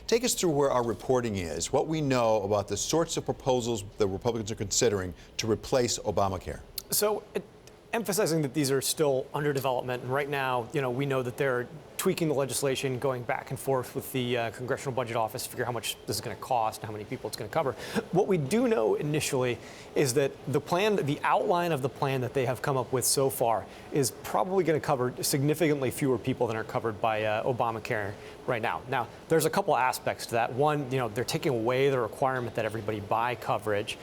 Take us through where our reporting is, what we know about the sorts of proposals the Republicans are considering to replace Obamacare. So, emphasizing that these are still under development, and right now, we know that they're tweaking the legislation, going back and forth with the Congressional Budget Office to figure out how much this is going to cost and how many people it's going to cover. What we do know initially is that the outline of the plan that they have come up with so far is probably going to cover significantly fewer people than are covered by Obamacare right now. Now, there's a couple aspects to that. One, they're taking away the requirement that everybody buy coverage,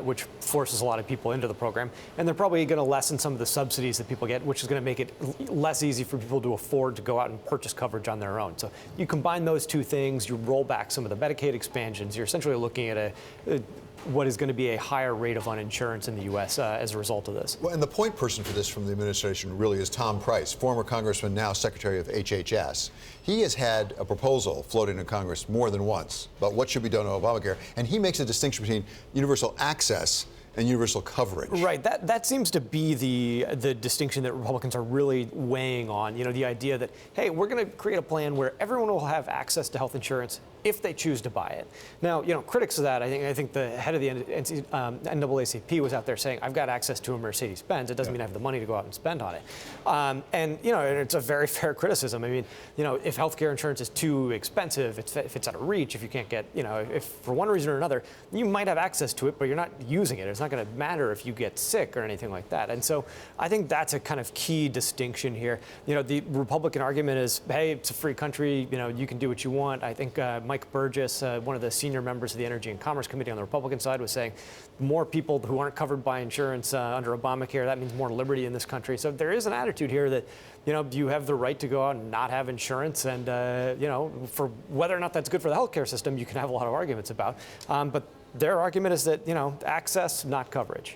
which forces a lot of people into the program, and they're probably going to lessen some of the subsidies that people get, which is going to make it less easy for people to afford to go out and purchase coverage on their own. So you combine those two things, you roll back some of the Medicaid expansions, you're essentially looking at what is going to be a higher rate of uninsurance in the U.S. As a result of this. Well, and the point person for this from the administration really is Tom Price, former congressman, now Secretary of HHS. He has had a proposal floated in Congress more than once about what should be done to Obamacare, and he makes a distinction between universal access and universal coverage. Right. That seems to be the distinction that Republicans are really weighing on. The idea that, hey, we're going to create a plan where everyone will have access to health insurance if they choose to buy it. Now, critics of that, I think the head of the NAACP was out there saying, I've got access to a Mercedes-Benz. It doesn't mean I have the money to go out and spend on it. And it's a very fair criticism. I mean, if healthcare insurance is too expensive, if it's out of reach, if you can't get, if for one reason or another, you might have access to it, but you're not using it. It's not going to matter if you get sick or anything like that. And so I think that's a kind of key distinction here. The Republican argument is, hey, it's a free country. You can do what you want. I think Mike Burgess, one of the senior members of the Energy and Commerce Committee on the Republican side, was saying more people who aren't covered by insurance under Obamacare, that means more liberty in this country. So there is an attitude here that, you have the right to go out and not have insurance. And, for whether or not that's good for the healthcare system, you can have a lot of arguments about. But their argument is that, access, not coverage.